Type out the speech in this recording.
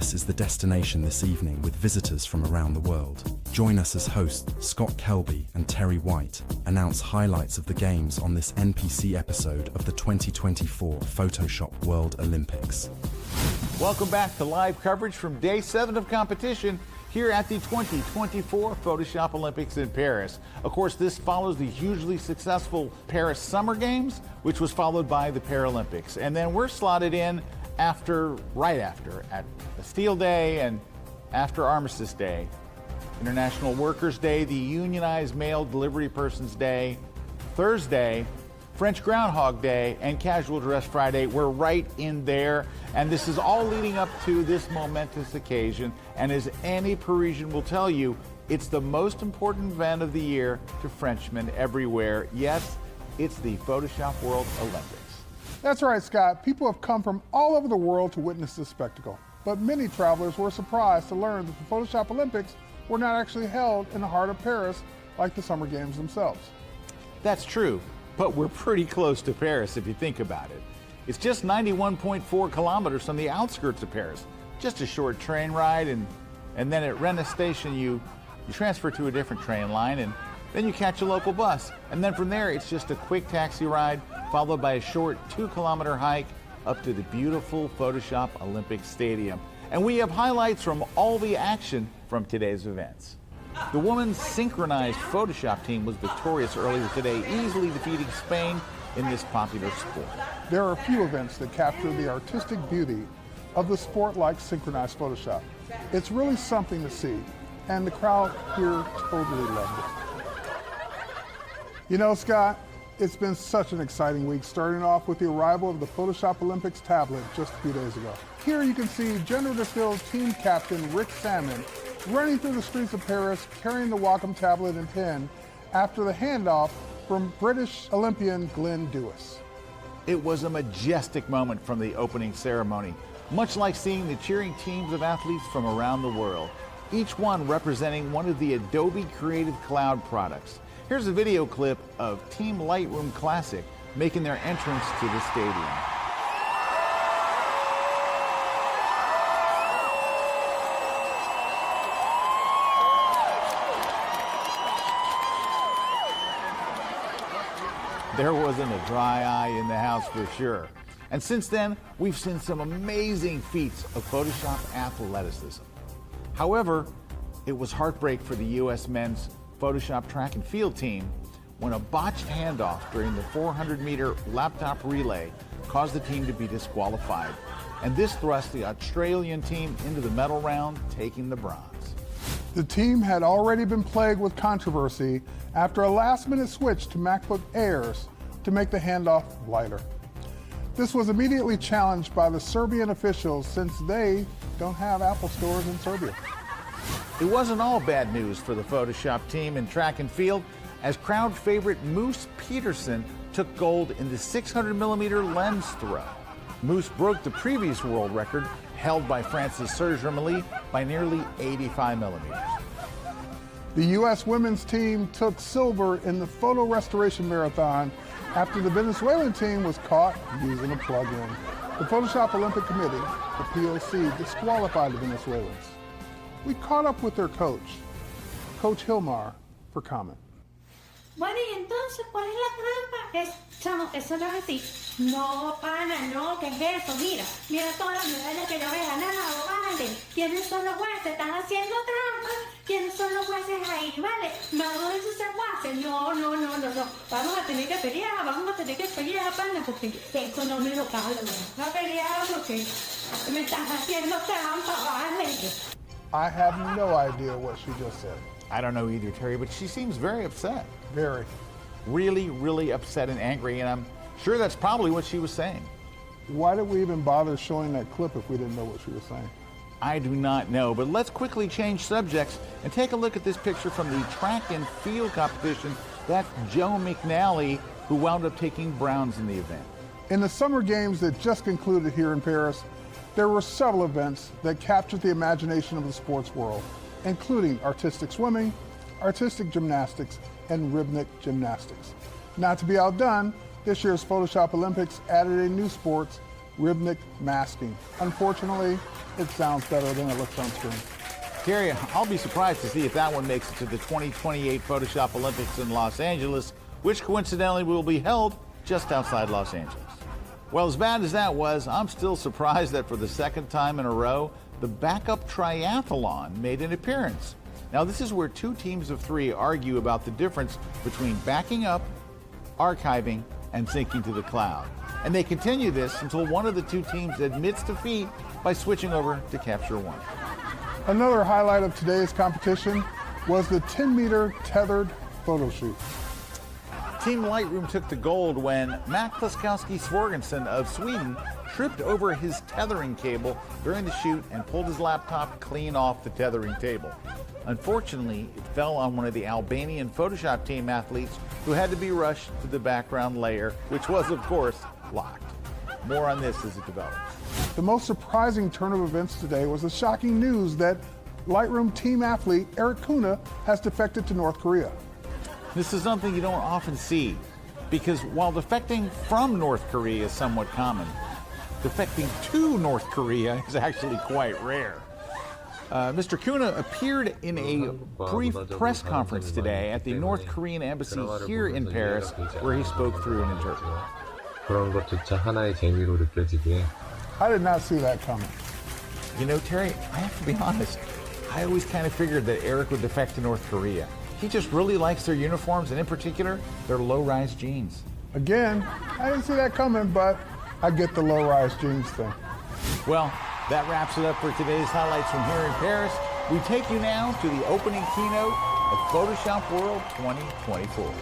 Paris is the destination this evening with visitors from around the world. Join us as hosts Scott Kelby and Terry White announce highlights of the games on this NPC episode of the 2024 Photoshop World Olympics. Welcome back to live coverage from Day 7 of competition here at the 2024 Photoshop Olympics in Paris. Of course, this follows the hugely successful Paris Summer Games, which was followed by the Paralympics. And then we're slotted in right after, at Bastille Day and after Armistice Day, International Workers' Day, the Unionized Mail Delivery Persons Day, Thursday, French Groundhog Day, and Casual Dress Friday. We're right in there, and this is all leading up to this momentous occasion. And as any Parisian will tell you, it's the most important event of the year to Frenchmen everywhere. Yes, it's the Photoshop World Olympics. That's right, Scott. People have come from all over the world to witness this spectacle. But many travelers were surprised to learn that the Photoshop Olympics were not actually held in the heart of Paris like the Summer Games themselves. That's true, but we're pretty close to Paris if you think about it. It's just 91.4 kilometers from the outskirts of Paris. Just a short train ride, and then at Rennes Station you transfer to a different train line, and then you catch a local bus. And then from there it's just a quick taxi ride, followed by a short 2-kilometer hike up to the beautiful Photoshop Olympic Stadium. And we have highlights from all the action from today's events. The women's synchronized Photoshop team was victorious earlier today, easily defeating Spain in this popular sport. There are a few events that capture the artistic beauty of the sport like synchronized Photoshop. It's really something to see, and the crowd here totally loved it. You know, Scott, it's been such an exciting week, starting off with the arrival of the Photoshop Olympics tablet just a few days ago. Here you can see Gender Distill's team captain, Rick Salmon, running through the streets of Paris, carrying the Wacom tablet and pen after the handoff from British Olympian Glenn Dewis. It was a majestic moment from the opening ceremony, much like seeing the cheering teams of athletes from around the world, each one representing one of the Adobe Creative Cloud products. Here's a video clip of Team Lightroom Classic making their entrance to the stadium. There wasn't a dry eye in the house for sure. And since then, we've seen some amazing feats of Photoshop athleticism. However, it was heartbreak for the U.S. men's Photoshop track and field team when a botched handoff during the 400-meter laptop relay caused the team to be disqualified. And this thrust the Australian team into the medal round, taking the bronze. The team had already been plagued with controversy after a last-minute switch to MacBook Airs to make the handoff lighter. This was immediately challenged by the Serbian officials since they don't have Apple stores in Serbia. It wasn't all bad news for the Photoshop team in track and field, as crowd favorite Moose Peterson took gold in the 600-millimeter lens throw. Moose broke the previous world record held by France's Serge Remilly by nearly 85 millimeters. The U.S. women's team took silver in the photo restoration marathon after the Venezuelan team was caught using a plug-in. The Photoshop Olympic Committee, the POC, disqualified the Venezuelans. We caught up with their coach, Coach Hilmar, for comment. Bueno, y entonces, ¿cuál es la trampa? Chamo, eso no es así. No, pana, no, ¿qué es eso? Mira todas las medallas que yo he ganado, vale. ¿Quiénes son los jueces? ¿Están haciendo trampa? ¿Quiénes son los jueces ahí, vale? ¿Dónde es ese juez? No. Vamos a tener que pelear, pana, porque eso no me lo cabe. No pelear porque me están haciendo trampa, vale. I have no idea what she just said. I don't know either, Terry, but she seems very upset. Very. Really, really upset and angry, and I'm sure that's probably what she was saying. Why did we even bother showing that clip if we didn't know what she was saying? I do not know, but let's quickly change subjects and take a look at this picture from the track and field competition. That's Joe McNally, who wound up taking bronze in the event. In the Summer Games that just concluded here in Paris, there were several events that captured the imagination of the sports world, including artistic swimming, artistic gymnastics, and rhythmic gymnastics. Not to be outdone, this year's Photoshop Olympics added a new sport, rhythmic masking. Unfortunately, it sounds better than it looks on screen. Terry, I'll be surprised to see if that one makes it to the 2028 Photoshop Olympics in Los Angeles, which coincidentally will be held just outside Los Angeles. Well, as bad as that was, I'm still surprised that for the second time in a row, the backup triathlon made an appearance. Now, this is where two teams of three argue about the difference between backing up, archiving, and syncing to the cloud. And they continue this until one of the two teams admits defeat by switching over to Capture One. Another highlight of today's competition was the 10-meter tethered photo shoot. Team Lightroom took the gold when Matt Klaskowski Svorgensen of Sweden tripped over his tethering cable during the shoot and pulled his laptop clean off the tethering table. Unfortunately, it fell on one of the Albanian Photoshop team athletes who had to be rushed to the background layer, which was, of course, locked. More on this as it develops. The most surprising turn of events today was the shocking news that Lightroom team athlete Eric Kuna has defected to North Korea. This is something you don't often see, because while defecting from North Korea is somewhat common, defecting to North Korea is actually quite rare. Mr. Kuna appeared in a brief press conference today at the North Korean embassy here in Paris, where he spoke through an interpreter. I did not see that coming. You know, Terry, I have to be honest, I always kind of figured that Eric would defect to North Korea. He just really likes their uniforms, and in particular, their low-rise jeans. Again, I didn't see that coming, but I get the low-rise jeans thing. Well, that wraps it up for today's highlights from here in Paris. We take you now to the opening keynote of Photoshop World 2024.